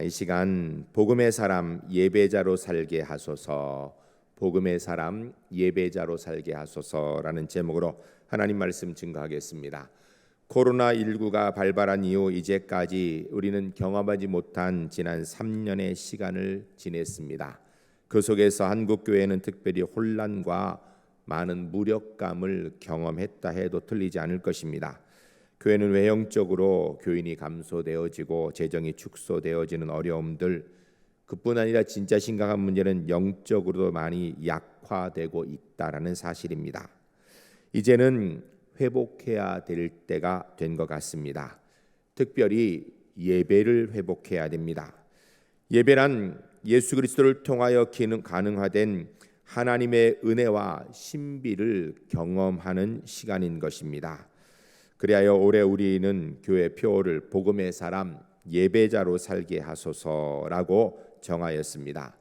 이 시간 복음의 사람 예배자로 살게 하소서, 복음의 사람 예배자로 살게 하소서라는 제목으로 하나님 말씀 증거하겠습니다. 코로나19가 발발한 이후 이제까지 우리는 경험하지 못한 지난 3년의 시간을 지냈습니다. 그 속에서 한국교회는 특별히 혼란과 많은 무력감을 경험했다 해도 틀리지 않을 것입니다. 교회는 외형적으로 교인이 감소되어지고 재정이 축소되어지는 어려움들, 그뿐 아니라 진짜 심각한 문제는 영적으로도 많이 약화되고 있다라는 사실입니다. 이제는 회복해야 될 때가 된 것 같습니다. 특별히 예배를 회복해야 됩니다. 예배란 예수 그리스도를 통하여 가능화된 하나님의 은혜와 신비를 경험하는 시간인 것입니다. 그리하여 올해 우리는 교회 표어를 복음의 사람 예배자로 살게 하소서라고 정하였습니다.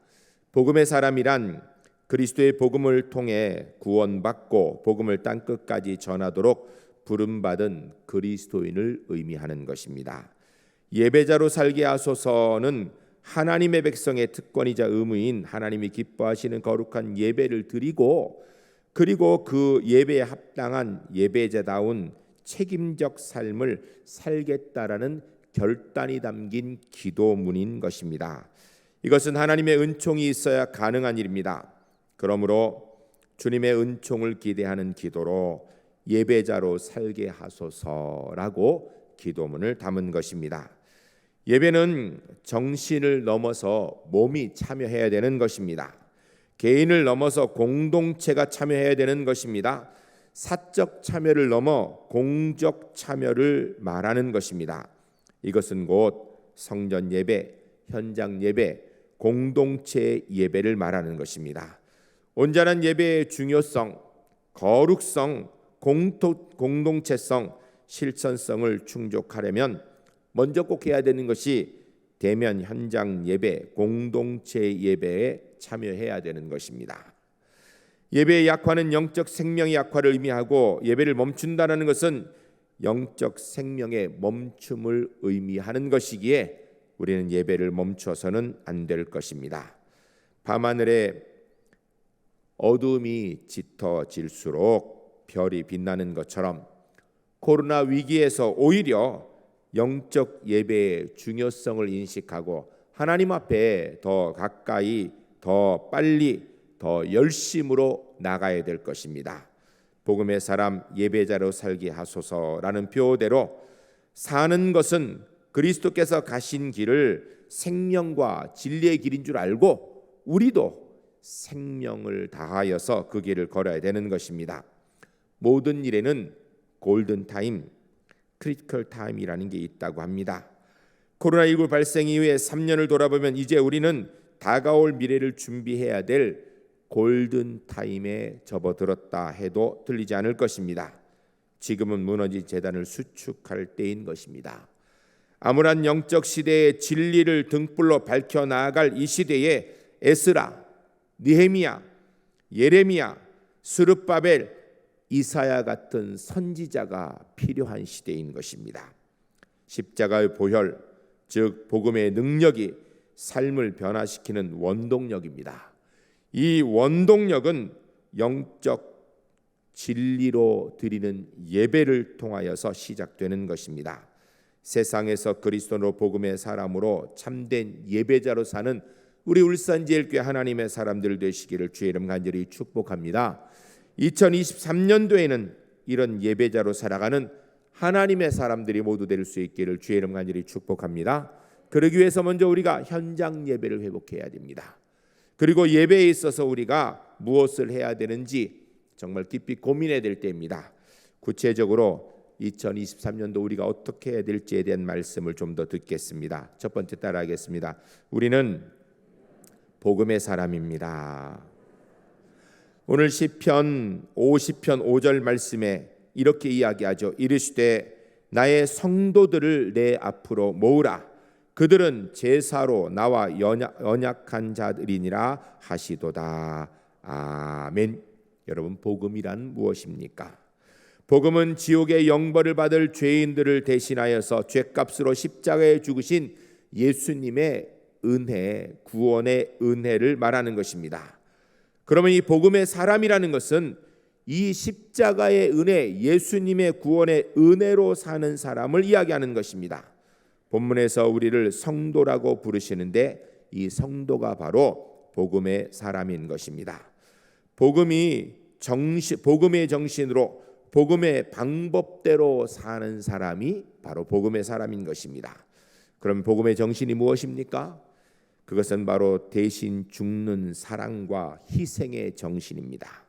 복음의 사람이란 그리스도의 복음을 통해 구원받고 복음을 땅끝까지 전하도록 부름받은 그리스도인을 의미하는 것입니다. 예배자로 살게 하소서는 하나님의 백성의 특권이자 의무인 하나님이 기뻐하시는 거룩한 예배를 드리고, 그리고 그 예배에 합당한 예배자다운 책임적 삶을 살겠다라는 결단이 담긴 기도문인 것입니다. 이것은 하나님의 은총이 있어야 가능한 일입니다. 그러므로 주님의 은총을 기대하는 기도로 예배자로 살게 하소서라고 기도문을 담은 것입니다. 예배는 정신을 넘어서 몸이 참여해야 되는 것입니다. 개인을 넘어서 공동체가 참여해야 되는 것입니다. 사적 참여를 넘어 공적 참여를 말하는 것입니다. 이것은 곧 성전 예배, 현장 예배, 공동체 예배를 말하는 것입니다. 온전한 예배의 중요성, 거룩성, 공동체성, 실천성을 충족하려면 먼저 꼭 해야 되는 것이 대면 현장 예배, 공동체 예배에 참여해야 되는 것입니다. 예배의 약화는 영적 생명의 약화를 의미하고, 예배를 멈춘다는 것은 영적 생명의 멈춤을 의미하는 것이기에 우리는 예배를 멈춰서는 안 될 것입니다. 밤하늘에 어둠이 짙어질수록 별이 빛나는 것처럼 코로나 위기에서 오히려 영적 예배의 중요성을 인식하고 하나님 앞에 더 가까이, 더 빨리, 더 열심으로 나가야 될 것입니다. 복음의 사람 예배자로 살게 하소서라는 표어대로 사는 것은 그리스도께서 가신 길을 생명과 진리의 길인 줄 알고 우리도 생명을 다하여서 그 길을 걸어야 되는 것입니다. 모든 일에는 골든타임, 크리티컬 타임이라는 게 있다고 합니다. 코로나19 발생 이후에 3년을 돌아보면 이제 우리는 다가올 미래를 준비해야 될 골든타임에 접어들었다 해도 틀리지 않을 것입니다. 지금은 무너진 제단을 수축할 때인 것입니다. 암울한 영적 시대의 진리를 등불로 밝혀나갈 이 시대에 에스라, 느헤미야, 예레미야, 스룹바벨, 이사야 같은 선지자가 필요한 시대인 것입니다. 십자가의 보혈, 즉 복음의 능력이 삶을 변화시키는 원동력입니다. 이 원동력은 영적 진리로 드리는 예배를 통하여서 시작되는 것입니다. 세상에서 그리스도로 복음의 사람으로 참된 예배자로 사는 우리 울산제일교회 하나님의 사람들 되시기를 주의 이름 간절히 축복합니다. 2023년도에는 이런 예배자로 살아가는 하나님의 사람들이 모두 될 수 있기를 주의 이름 간절히 축복합니다. 그러기 위해서 먼저 우리가 현장 예배를 회복해야 됩니다. 그리고 예배에 있어서 우리가 무엇을 해야 되는지 정말 깊이 고민해야 될 때입니다. 구체적으로 2023년도 우리가 어떻게 해야 될지에 대한 말씀을 좀 더 듣겠습니다. 첫 번째 따라하겠습니다. 우리는 복음의 사람입니다. 오늘 시편 50편 5절 말씀에 이렇게 이야기하죠. 이르시되 나의 성도들을 내 앞으로 모으라. 그들은 제사로 나와 언약한 자들이니라 하시도다. 아멘. 여러분, 복음이란 무엇입니까? 복음은 지옥의 영벌을 받을 죄인들을 대신하여서 죄값으로 십자가에 죽으신 예수님의 은혜, 구원의 은혜를 말하는 것입니다. 그러면 이 복음의 사람이라는 것은 이 십자가의 은혜, 예수님의 구원의 은혜로 사는 사람을 이야기하는 것입니다. 본문에서 우리를 성도라고 부르시는데 이 성도가 바로 복음의 사람인 것입니다. 복음의 정신으로 복음의 방법대로 사는 사람이 바로 복음의 사람인 것입니다. 그럼 복음의 정신이 무엇입니까? 그것은 바로 대신 죽는 사랑과 희생의 정신입니다.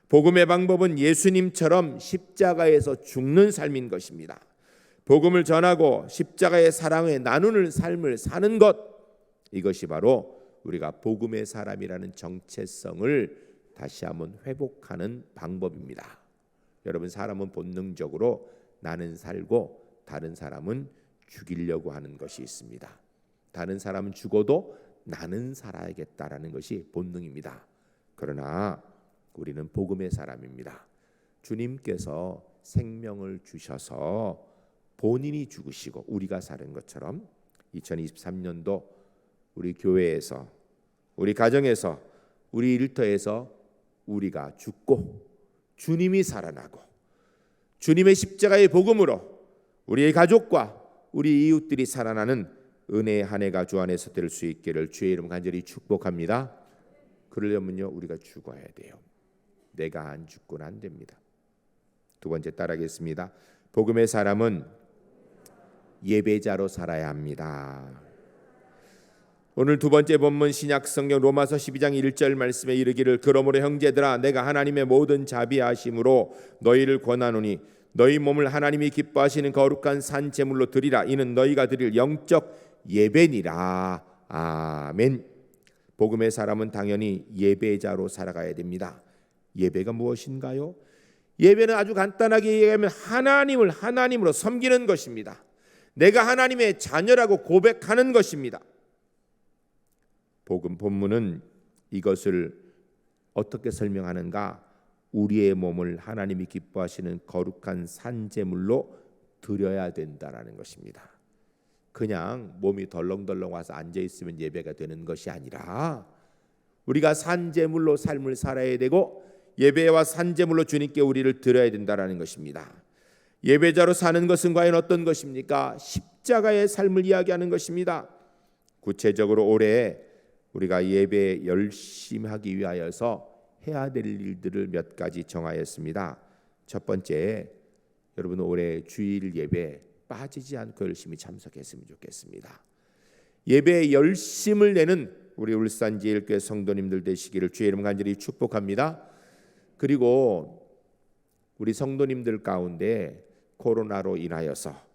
복음의 방법은 예수님처럼 십자가에서 죽는 삶인 것입니다. 복음을 전하고 십자가의 사랑을 나누는 삶을 사는 것, 이것이 바로 우리가 복음의 사람이라는 정체성을 다시 한번 회복하는 방법입니다. 여러분, 사람은 본능적으로 나는 살고 다른 사람은 죽이려고 하는 것이 있습니다. 다른 사람은 죽어도 나는 살아야겠다라는 것이 본능입니다. 그러나 우리는 복음의 사람입니다. 주님께서 생명을 주셔서 본인이 죽으시고 우리가 사는 것처럼 2023년도 우리 교회에서, 우리 가정에서, 우리 일터에서 우리가 죽고 주님이 살아나고 주님의 십자가의 복음으로 우리의 가족과 우리 이웃들이 살아나는 은혜의 한 해가 주 안에서 될 수 있기를 주의 이름 간절히 축복합니다. 그러려면요, 우리가 죽어야 돼요. 내가 안 죽고는 안 됩니다. 두 번째 따라하겠습니다. 복음의 사람은 예배자로 살아야 합니다. 오늘 두 번째 본문 신약 성경 로마서 12장 1절 말씀에 이르기를 그러므로 형제들아 내가 하나님의 모든 자비하심으로 너희를 권하노니 너희 몸을 하나님이 기뻐하시는 거룩한 산 제물로 드리라. 이는 너희가 드릴 영적 예배니라. 아멘. 복음의 사람은 당연히 예배자로 살아가야 됩니다. 예배가 무엇인가요? 예배는 아주 간단하게 얘기하면 하나님으로 섬기는 것입니다. 내가 하나님의 자녀라고 고백하는 것입니다. 복음 본문은 이것을 어떻게 설명하는가? 우리의 몸을 하나님이 기뻐하시는 거룩한 산제물로 드려야 된다라는 것입니다. 그냥 몸이 덜렁덜렁 와서 앉아 있으면 예배가 되는 것이 아니라 우리가 산제물로 삶을 살아야 되고 예배와 산제물로 주님께 우리를 드려야 된다라는 것입니다. 예배자로 사는 것은 과연 어떤 것입니까? 십자가의 삶을 이야기하는 것입니다. 구체적으로 올해 우리가 예배에 열심히 하기 위하여서 해야 될 일들을 몇 가지 정하였습니다. 첫 번째, 여러분 올해 주일 예배 빠지지 않고 열심히 참석했으면 좋겠습니다. 예배에 열심을 내는 우리 울산제일교회 성도님들 되시기를 주의 이름 간절히 축복합니다. 그리고 우리 성도님들 가운데 코로나로 인하여서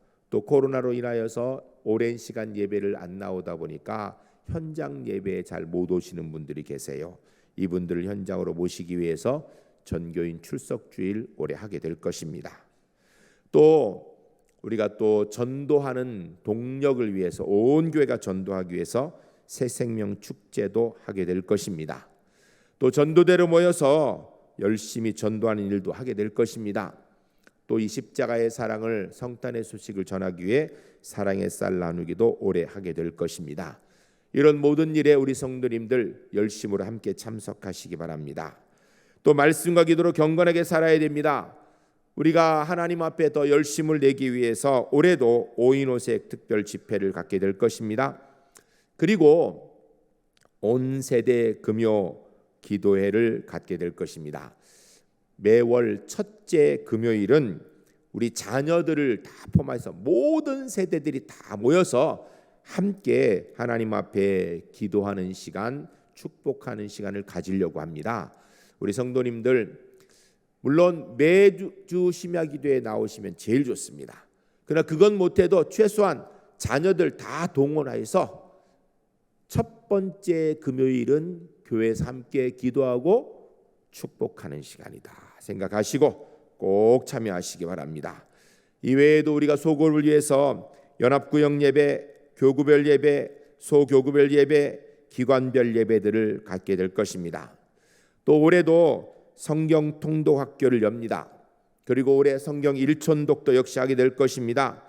오랜 시간 예배를 안 나오다 보니까 현장 예배에 잘 못 오시는 분들이 계세요. 이분들을 현장으로 모시기 위해서 전교인 출석 주일 올해 하게 될 것입니다. 또 우리가 또 전도하는 동력을 위해서 온 교회가 전도하기 위해서 새 생명 축제도 하게 될 것입니다. 또 전도대로 모여서 열심히 전도하는 일도 하게 될 것입니다. 또 이 십자가의 사랑을 성탄의 소식을 전하기 위해 사랑의 쌀 나누기도 올해 하게 될 것입니다. 이런 모든 일에 우리 성도님들 열심으로 함께 참석하시기 바랍니다. 또 말씀과 기도로 경건하게 살아야 됩니다. 우리가 하나님 앞에 더 열심을 내기 위해서 올해도 5인오색 특별 집회를 갖게 될 것입니다. 그리고 온 세대 금요 기도회를 갖게 될 것입니다. 매월 첫째 금요일은 우리 자녀들을 다 포함해서 모든 세대들이 다 모여서 함께 하나님 앞에 기도하는 시간, 축복하는 시간을 가지려고 합니다. 우리 성도님들 물론 매주 심야기도에 나오시면 제일 좋습니다. 그러나 그건 못해도 최소한 자녀들 다 동원해서 첫 번째 금요일은 교회에서 함께 기도하고 축복하는 시간이다 생각하시고 꼭 참여하시기 바랍니다. 이외에도 우리가 소그룹을 위해서 연합구역 예배, 교구별 예배, 소교구별 예배, 기관별 예배들을 갖게 될 것입니다. 또 올해도 성경 통독 학교를 엽니다. 그리고 올해 성경 일촌독도 역시 하게 될 것입니다.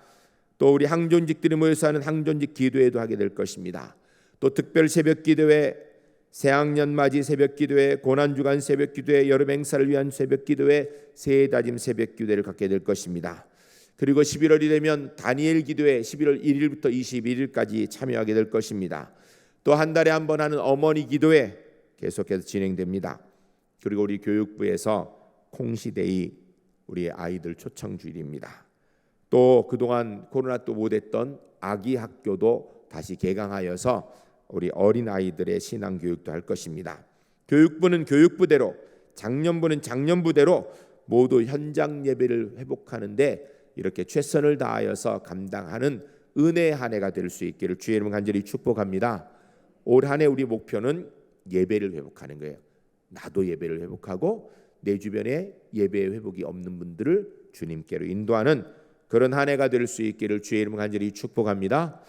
또 우리 항존직들이 모여서 하는 항존직 기도회도 하게 될 것입니다. 또 특별 새벽 기도회, 새학년 맞이 새벽 기도회, 고난주간 새벽 기도회, 여름 행사를 위한 새벽 기도회, 새해 다짐 새벽 기도회를 갖게 될 것입니다. 그리고 11월이 되면 다니엘 기도회 11월 1일부터 21일까지 참여하게 될 것입니다. 또 한 달에 한 번 하는 어머니 기도회 계속해서 진행됩니다. 그리고 우리 교육부에서 콩시데이 우리 아이들 초청 주일입니다. 또 그동안 코로나 또 못했던 아기 학교도 다시 개강하여서 우리 어린 아이들의 신앙 교육도 할 것입니다. 교육부는 교육부대로, 작년부는 작년부대로 모두 현장 예배를 회복하는데 이렇게 최선을 다하여서 감당하는 은혜의 한 해가 될 수 있기를 주의 이름 간절히 축복합니다. 올 한 해 우리 목표는 예배를 회복하는 거예요. 나도 예배를 회복하고 내 주변에 예배 회복이 없는 분들을 주님께로 인도하는 그런 한 해가 될 수 있기를 주의 이름 간절히 축복합니다.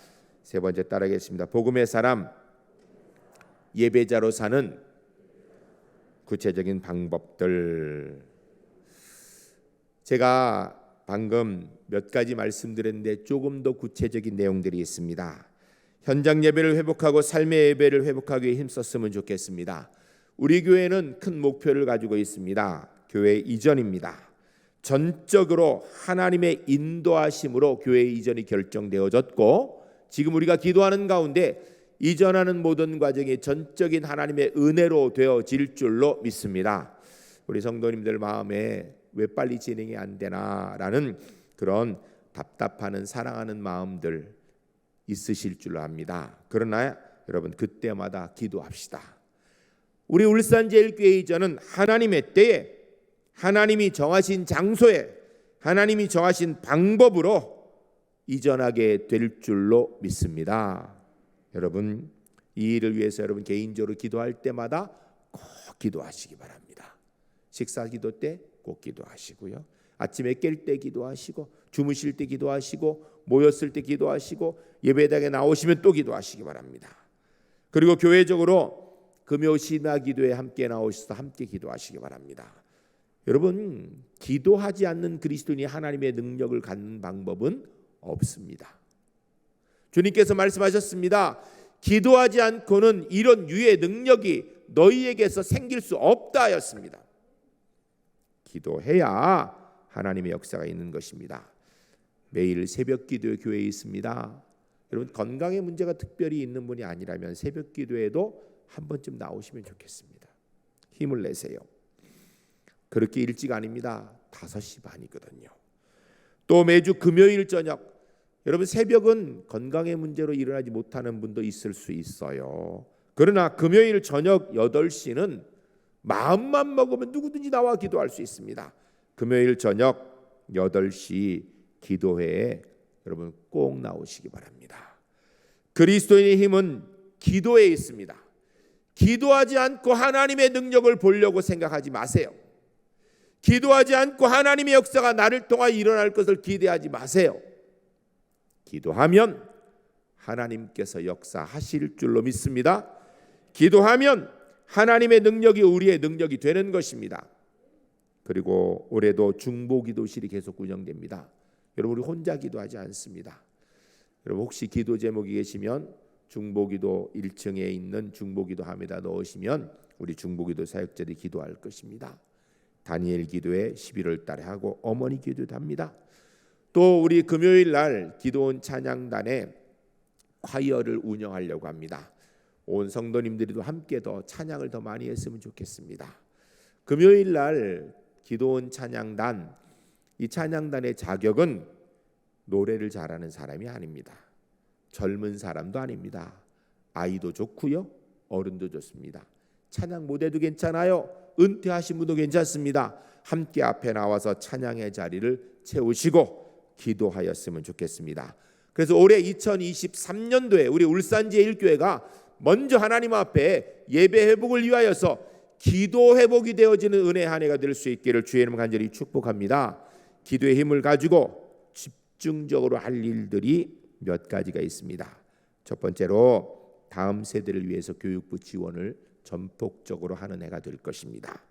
세 번째 따르겠습니다. 복음의 사람, 예배자로 사는 구체적인 방법들. 제가 방금 몇 가지 말씀드렸는데 조금 더 구체적인 내용들이 있습니다. 현장 예배를 회복하고 삶의 예배를 회복하기 위해 힘썼으면 좋겠습니다. 우리 교회는 큰 목표를 가지고 있습니다. 교회 이전입니다. 전적으로 하나님의 인도하심으로 교회 이전이 결정되어졌고 지금 우리가 기도하는 가운데 이전하는 모든 과정이 전적인 하나님의 은혜로 되어질 줄로 믿습니다. 우리 성도님들 마음에 왜 빨리 진행이 안 되나라는 그런 답답하는 사랑하는 마음들 있으실 줄로 압니다. 그러나 여러분 그때마다 기도합시다. 우리 울산제일교회 이전은 하나님의 때에 하나님이 정하신 장소에 하나님이 정하신 방법으로 이전하게 될 줄로 믿습니다. 여러분 이 일을 위해서 여러분 개인적으로 기도할 때마다 꼭 기도하시기 바랍니다. 식사 기도 때 꼭 기도하시고요. 아침에 깰 때 기도하시고 주무실 때 기도하시고 모였을 때 기도하시고 예배당에 나오시면 또 기도하시기 바랍니다. 그리고 교회적으로 금요 신화 기도에 함께 나오셔서 함께 기도하시기 바랍니다. 여러분 기도하지 않는 그리스도인이 하나님의 능력을 갖는 방법은 없습니다. 주님께서 말씀하셨습니다. 기도하지 않고는 이런 유의 능력이 너희에게서 생길 수 없다 하였습니다. 기도해야 하나님의 역사가 있는 것입니다. 매일 새벽 기도에 교회에 있습니다. 여러분 건강에 문제가 특별히 있는 분이 아니라면 새벽 기도에도 한 번쯤 나오시면 좋겠습니다. 힘을 내세요. 그렇게 일찍 아닙니다. 5시 반이거든요. 또 매주 금요일 저녁 여러분 새벽은 건강의 문제로 일어나지 못하는 분도 있을 수 있어요. 그러나 금요일 저녁 8시는 마음만 먹으면 누구든지 나와 기도할 수 있습니다. 금요일 저녁 8시 기도회에 여러분 꼭 나오시기 바랍니다. 그리스도인의 힘은 기도에 있습니다. 기도하지 않고 하나님의 능력을 보려고 생각하지 마세요. 기도하지 않고 하나님의 역사가 나를 통하여 일어날 것을 기대하지 마세요. 기도하면 하나님께서 역사하실 줄로 믿습니다. 기도하면 하나님의 능력이 우리의 능력이 되는 것입니다. 그리고 올해도 중보기도실이 계속 운영됩니다. 여러분 우리 혼자 기도하지 않습니다. 여러분 혹시 기도 제목이 계시면 중보기도 1층에 있는 중보기도함에다 넣으시면 우리 중보기도 사역자들이 기도할 것입니다. 다니엘 기도회 11월 달에 하고 어머니 기도도 합니다. 또 우리 금요일 날 기도원 찬양단에 콰이어를 운영하려고 합니다. 온 성도님들도 함께 더 찬양을 더 많이 했으면 좋겠습니다. 금요일 날 기도원 찬양단, 이 찬양단의 자격은 노래를 잘하는 사람이 아닙니다. 젊은 사람도 아닙니다. 아이도 좋고요, 어른도 좋습니다. 찬양 못해도 괜찮아요. 은퇴하신 분도 괜찮습니다. 함께 앞에 나와서 찬양의 자리를 채우시고 기도하였으면 좋겠습니다. 그래서 올해 2023년도에 우리 울산제일교회가 먼저 하나님 앞에 예배 회복을 위하여서 기도 회복이 되어지는 은혜의 한 해가 될 수 있기를 주의 이름 간절히 축복합니다. 기도의 힘을 가지고 집중적으로 할 일들이 몇 가지가 있습니다. 첫 번째로 다음 세대를 위해서 교육부 지원을 전폭적으로 하는 해가 될 것입니다.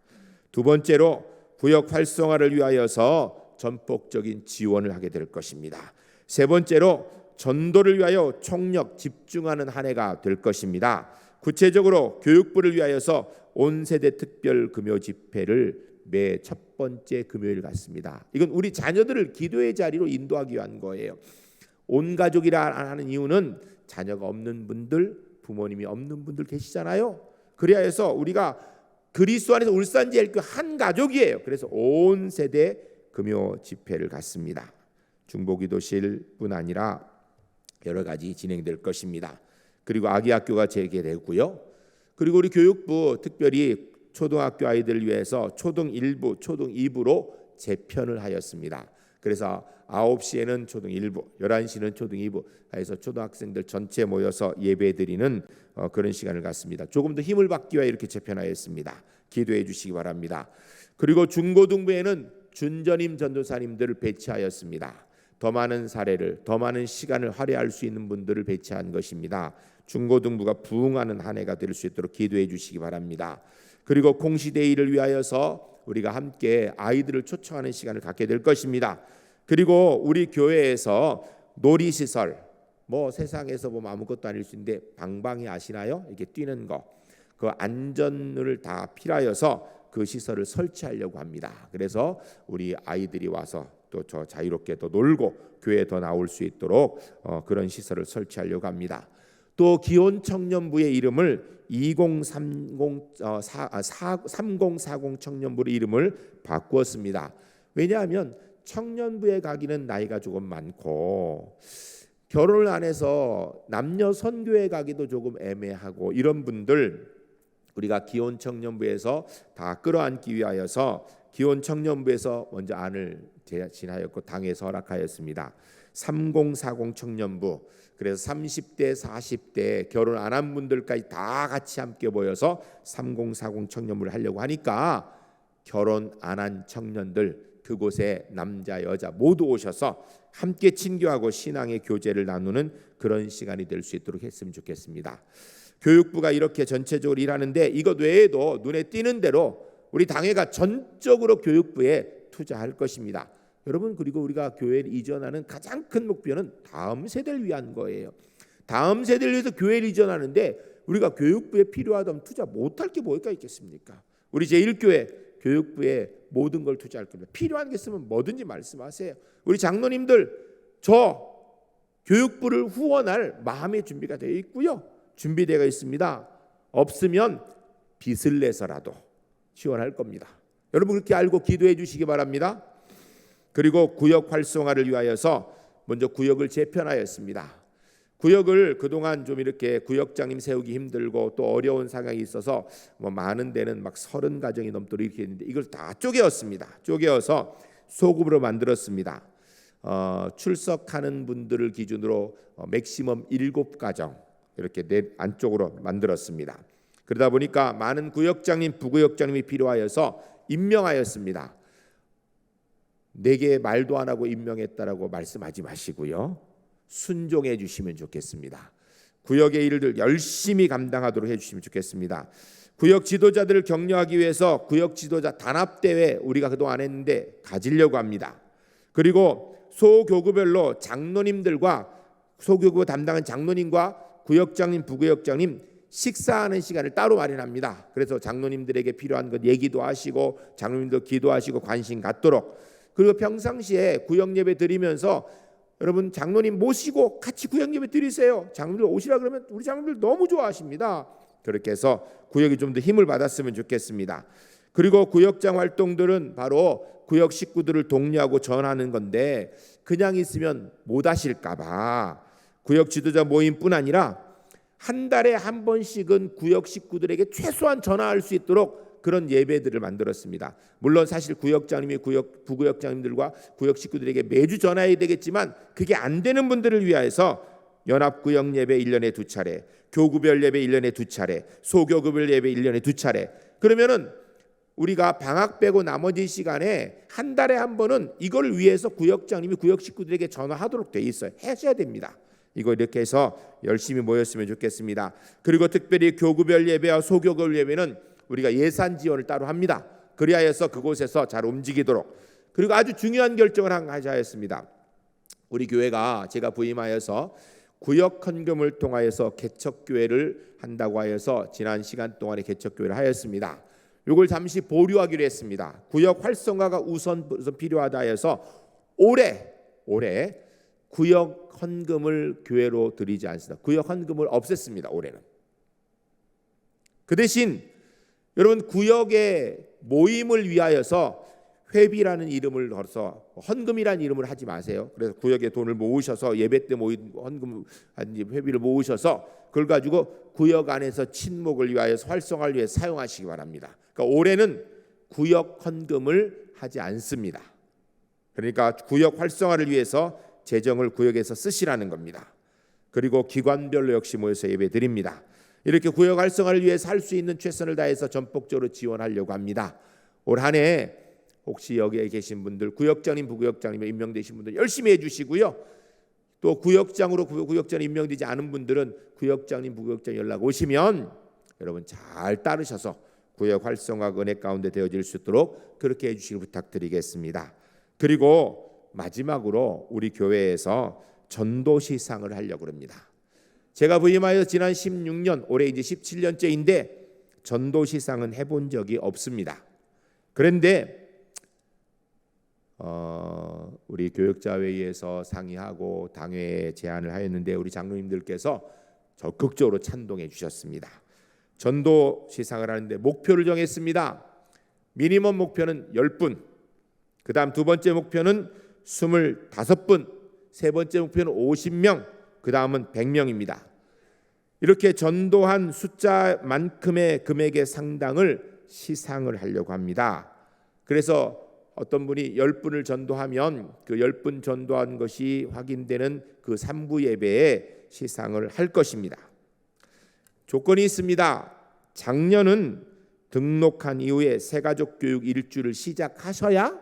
두 번째로 구역 활성화를 위하여서 전폭적인 지원을 하게 될 것입니다. 세 번째로 전도를 위하여 총력 집중하는 한 해가 될 것입니다. 구체적으로 교육부를 위하여서 온 세대 특별 금요 집회를 매 첫 번째 금요일 갖습니다. 이건 우리 자녀들을 기도의 자리로 인도하기 위한 거예요. 온 가족이라 하는 이유는 자녀가 없는 분들, 부모님이 없는 분들 계시잖아요. 그래야 해서 우리가 그리스도 안에서 울산제일교회 한 가족이에요. 그래서 온 세대 금요 집회를 갖습니다. 중보기도실뿐 아니라 여러 가지 진행될 것입니다. 그리고 아기학교가 재개되고요. 그리고 우리 교육부 특별히 초등학교 아이들을 위해서 초등 1부, 초등 2부로 재편을 하였습니다. 그래서 9시에는 초등 1부, 11시는 초등 2부 해서 초등학생들 전체 모여서 예배드리는 그런 시간을 갖습니다. 조금 더 힘을 받기 위해 이렇게 재편하였습니다. 기도해 주시기 바랍니다. 그리고 중고등부에는 준전임 전도사님들을 배치하였습니다. 더 많은 사례를, 더 많은 시간을 할애할 수 있는 분들을 배치한 것입니다. 중고등부가 부흥하는 한 해가 될 수 있도록 기도해 주시기 바랍니다. 그리고 공시데이를 위하여서 우리가 함께 아이들을 초청하는 시간을 갖게 될 것입니다. 그리고 우리 교회에서 놀이시설, 세상에서 보면 아무것도 아닐 수 있는데 방방이 아시나요? 이렇게 뛰는 거, 그 안전을 다 필요하여서 그 시설을 설치하려고 합니다. 그래서 우리 아이들이 와서 또 저 자유롭게 더 놀고 교회에 더 나올 수 있도록 그런 시설을 설치하려고 합니다. 또 기혼 청년부의 이름을 3040 청년부의 이름을 바꾸었습니다. 왜냐하면 청년부에 가기는 나이가 조금 많고 결혼을 안 해서 남녀 선교에 가기도 조금 애매하고 이런 분들 우리가 기혼 청년부에서 다 끌어안기 위하여서 기혼 청년부에서 먼저 안을 제시하였고 당에서 허락하였습니다. 3040 청년부, 그래서 30대 40대 결혼 안 한 분들까지 다 같이 함께 모여서 3040 청년부를 하려고 하니까 결혼 안 한 청년들 그곳에 남자 여자 모두 오셔서 함께 친교하고 신앙의 교제를 나누는 그런 시간이 될 수 있도록 했으면 좋겠습니다. 교육부가 이렇게 전체적으로 일하는데 이것 외에도 눈에 띄는 대로 우리 당회가 전적으로 교육부에 투자할 것입니다. 여러분, 그리고 우리가 교회를 이전하는 가장 큰 목표는 다음 세대를 위한 거예요. 다음 세대를 위해서 교회를 이전하는데 우리가 교육부에 필요하다면 투자 못할 게 뭐가 있겠습니까? 우리 제1교회 교육부에 모든 걸 투자할 겁니다. 필요한 게 있으면 뭐든지 말씀하세요. 우리 장로님들 저 교육부를 후원할 마음의 준비가 되어 있고요. 준비되어 있습니다. 없으면 빚을 내서라도 지원할 겁니다. 여러분 그렇게 알고 기도해 주시기 바랍니다. 그리고 구역 활성화를 위하여서 먼저 구역을 재편하였습니다. 구역을 그동안 좀 이렇게 구역장님 세우기 힘들고 또 어려운 상황이 있어서 많은 데는 막 30가정이 넘도록 이렇게 했는데 이걸 다 쪼개었습니다. 쪼개어서 소급으로 만들었습니다. 출석하는 분들을 기준으로 맥시멈 7가정 이렇게 안쪽으로 만들었습니다. 그러다 보니까 많은 구역장님, 부구역장님이 필요하여서 임명하였습니다. 내게 말도 안 하고 임명했다라고 말씀하지 마시고요. 순종해 주시면 좋겠습니다. 구역의 일을 열심히 감당하도록 해주시면 좋겠습니다. 구역 지도자들을 격려하기 위해서 구역 지도자 단합대회 우리가 그동안 했는데 가지려고 합니다. 그리고 소교구별로 장로님들과 소교구 담당한 장로님과 구역장님, 부구역장님 식사하는 시간을 따로 마련합니다. 그래서 장로님들에게 필요한 것 얘기도 하시고 장로님도 기도하시고 관심 갖도록, 그리고 평상시에 구역 예배 드리면서 여러분 장로님 모시고 같이 구역 예배 드리세요. 장로님들 오시라 그러면 우리 장로님들 너무 좋아하십니다. 그렇게 해서 구역이 좀 더 힘을 받았으면 좋겠습니다. 그리고 구역장 활동들은 바로 구역 식구들을 독려하고 전하는 건데 그냥 있으면 못 하실까 봐 구역 지도자 모임뿐 아니라 한 달에 한 번씩은 구역 식구들에게 최소한 전화할 수 있도록 그런 예배들을 만들었습니다. 물론 사실 구역장님이 부구역장님들과 구역 식구들에게 매주 전화해야 되겠지만 그게 안 되는 분들을 위하여서 연합구역 예배 1년에 2차례, 교구별 예배 1년에 2차례, 소교구별 예배 1년에 2차례. 그러면은 우리가 방학 빼고 나머지 시간에 한 달에 한 번은 이걸 위해서 구역장님이 구역 식구들에게 전화하도록 돼 있어요. 하셔야 됩니다. 이거 이렇게 해서 열심히 모였으면 좋겠습니다. 그리고 특별히 교구별 예배와 소교구별 예배는 우리가 예산 지원을 따로 합니다. 그리하여서 그곳에서 잘 움직이도록. 그리고 아주 중요한 결정을 하자 했습니다. 우리 교회가 제가 부임하여서 구역 헌금을 통하여서 개척교회를 한다고 하여서 지난 시간 동안에 개척교회를 하였습니다. 이걸 잠시 보류하기로 했습니다. 구역 활성화가 우선 필요하다 해서 올해 구역 헌금을 교회로 드리지 않습니다. 구역 헌금을 없앴습니다. 올해는. 그 대신 여러분 구역의 모임을 위하여서 회비라는 이름을 걸어서 헌금이라는 이름을 하지 마세요. 그래서 구역에 돈을 모으셔서 예배 때 모인 헌금 회비를 모으셔서 그걸 가지고 구역 안에서 친목을 위하여서 활성화를 위해 사용하시기 바랍니다. 그러니까 올해는 구역 헌금을 하지 않습니다. 그러니까 구역 활성화를 위해서 재정을 구역에서 쓰시라는 겁니다. 그리고 기관별로 역시 모여서 예배 드립니다. 이렇게 구역 활성화를 위해서 할 수 있는 최선을 다해서 전폭적으로 지원하려고 합니다. 올 한 해 혹시 여기에 계신 분들 구역장님, 부구역장님에 임명되신 분들 열심히 해주시고요. 또 구역장으로 구역장 임명되지 않은 분들은 구역장님, 부구역장 연락 오시면 여러분 잘 따르셔서 구역 활성화 은혜 가운데 되어질 수 있도록 그렇게 해주시길 부탁드리겠습니다. 그리고 마지막으로 우리 교회에서 전도시상을 하려고 합니다. 제가 부임하여 지난 16년, 올해 이제 17년째인데 전도시상은 해본 적이 없습니다. 그런데 우리 교역자회의에서 상의하고 당회에 제안을 하였는데 우리 장로님들께서 적극적으로 찬동해 주셨습니다. 전도 시상을 하는데 목표를 정했습니다. 미니멈 목표는 10분, 그 다음 두 번째 목표는 25분, 세 번째 목표는 50명, 그 다음은 100명입니다. 이렇게 전도한 숫자만큼의 금액의 상당을 시상을 하려고 합니다. 그래서 어떤 분이 10분을 전도하면 그 10분 전도한 것이 확인되는 그 3부 예배에 시상을 할 것입니다. 조건이 있습니다. 작년은 등록한 이후에 새가족 교육 일주를 시작하셔야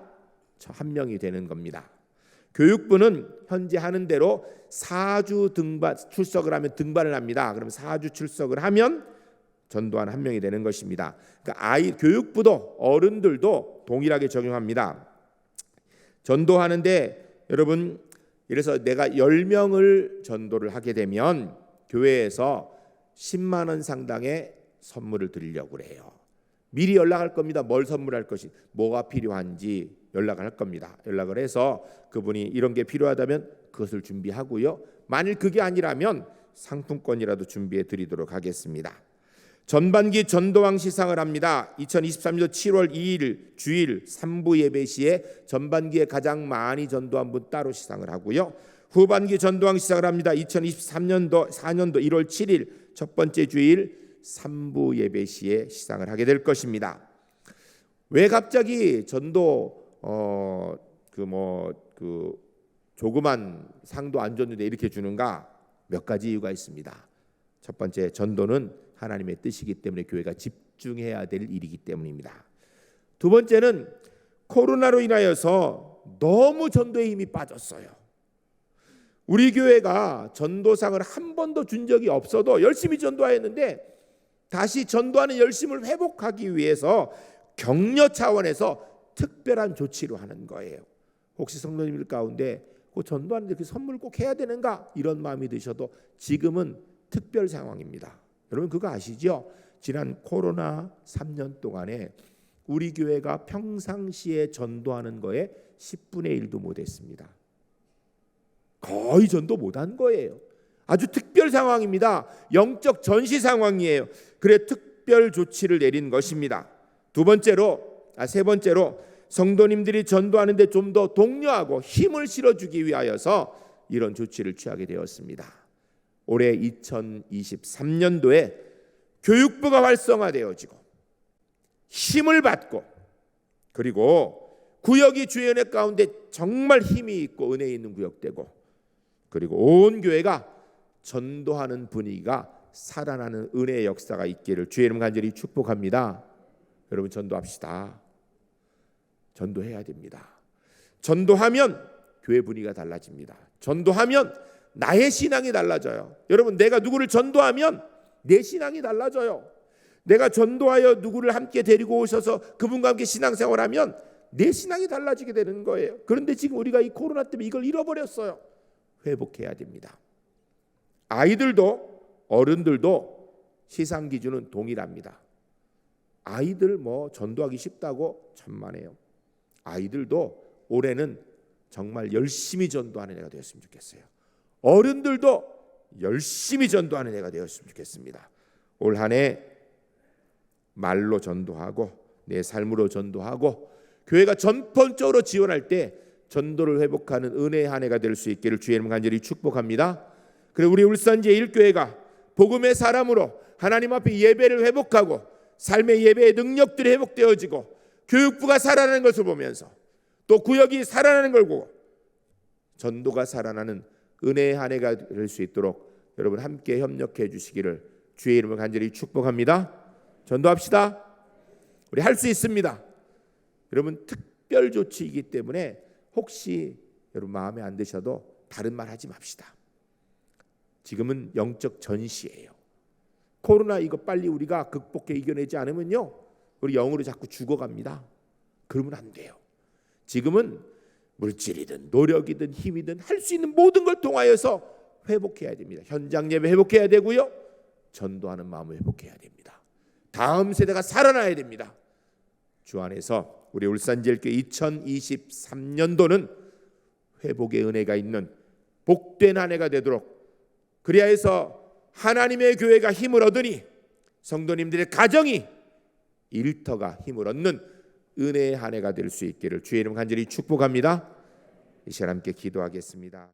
저 한 명이 되는 겁니다. 교육부는 현재 하는 대로 4주 출석을 하면 등반을 합니다. 그럼 4주 출석을 하면 전도한 한 명이 되는 것입니다. 그러니까 교육부도 어른들도 동일하게 적용합니다. 전도하는데 여러분 이래서 내가 10명을 전도를 하게 되면 교회에서 10만 원 상당의 선물을 드리려고 해요. 미리 연락할 겁니다. 뭘 선물할 것이 뭐가 필요한지 연락을 할 겁니다. 연락을 해서 그분이 이런 게 필요하다면 그것을 준비하고요. 만일 그게 아니라면 상품권이라도 준비해 드리도록 하겠습니다. 전반기 전도왕 시상을 합니다. 2023년 7월 2일 주일 3부 예배 시에 전반기에 가장 많이 전도한 분 따로 시상을 하고요. 후반기 전도왕 시상을 합니다. 2023년도 4년도 1월 7일 첫 번째 주일 3부 예배 시에 시상을 하게 될 것입니다. 왜 갑자기 전도 조그만 상도 안 줬는데 이렇게 주는가? 몇 가지 이유가 있습니다. 첫 번째, 전도는 하나님의 뜻이기 때문에 교회가 집중해야 될 일이기 때문입니다. 두 번째는 코로나로 인하여서 너무 전도의 힘이 빠졌어요. 우리 교회가 전도상을 한 번도 준 적이 없어도 열심히 전도하였는데 다시 전도하는 열심을 회복하기 위해서 격려 차원에서 특별한 조치로 하는 거예요. 혹시 성도님들 가운데 그 전도하는데 그 선물 꼭 해야 되는가 이런 마음이 드셔도 지금은 특별 상황입니다. 여러분 그거 아시죠? 지난 코로나 3년 동안에 우리 교회가 평상시에 전도하는 거에 10분의 1도 못했습니다. 거의 전도 못한 거예요. 아주 특별 상황입니다. 영적 전시 상황이에요. 그래 특별 조치를 내린 것입니다. 세 번째로 성도님들이 전도하는데 좀 더 독려하고 힘을 실어주기 위하여서 이런 조치를 취하게 되었습니다. 올해 2023년도에 교육부가 활성화되어지고 힘을 받고 그리고 구역이 주연의 가운데 정말 힘이 있고 은혜 있는 구역되고 그리고 온 교회가 전도하는 분위기가 살아나는 은혜의 역사가 있기를 주의 이름 간절히 축복합니다. 여러분 전도합시다. 전도해야 됩니다. 전도하면 교회 분위기가 달라집니다. 전도하면 나의 신앙이 달라져요. 여러분 내가 누구를 전도하면 내 신앙이 달라져요. 내가 전도하여 누구를 함께 데리고 오셔서 그분과 함께 신앙생활하면 내 신앙이 달라지게 되는 거예요. 그런데 지금 우리가 이 코로나 때문에 이걸 잃어버렸어요. 회복해야 됩니다. 아이들도 어른들도 시상 기준은 동일합니다. 아이들 전도하기 쉽다고 천만에요. 아이들도 올해는 정말 열심히 전도하는 애가 되었으면 좋겠어요. 어른들도 열심히 전도하는 애가 되었으면 좋겠습니다. 올 한 해 말로 전도하고 내 삶으로 전도하고 교회가 전pon적으로 지원할 때 전도를 회복하는 은혜의 한 해가 될 수 있기를 주의 이름 간절히 축복합니다. 그리고 우리 울산 제1교회가 복음의 사람으로 하나님 앞에 예배를 회복하고 삶의 예배의 능력들이 회복되어지고 교육부가 살아나는 것을 보면서 또 구역이 살아나는 걸 보고 전도가 살아나는 은혜의 한 해가 될 수 있도록 여러분 함께 협력해 주시기를 주의 이름으로 간절히 축복합니다. 전도합시다. 우리 할 수 있습니다. 여러분 특별 조치이기 때문에 혹시 여러분 마음에 안 드셔도 다른 말 하지 맙시다. 지금은 영적 전시예요. 코로나 이거 빨리 우리가 극복해 이겨내지 않으면요 우리 영으로 자꾸 죽어갑니다. 그러면 안 돼요. 지금은 물질이든 노력이든 힘이든 할 수 있는 모든 걸 통하여서 회복해야 됩니다. 현장 예배 회복해야 되고요. 전도하는 마음을 회복해야 됩니다. 다음 세대가 살아나야 됩니다. 주 안에서 우리 울산제일교회 2023년도는 회복의 은혜가 있는 복된 한 해가 되도록 그리하여 해서 하나님의 교회가 힘을 얻으니 성도님들의 가정이 일터가 힘을 얻는 은혜의 한 해가 될 수 있기를 주의 이름 간절히 축복합니다. 이 시간 함께 기도하겠습니다.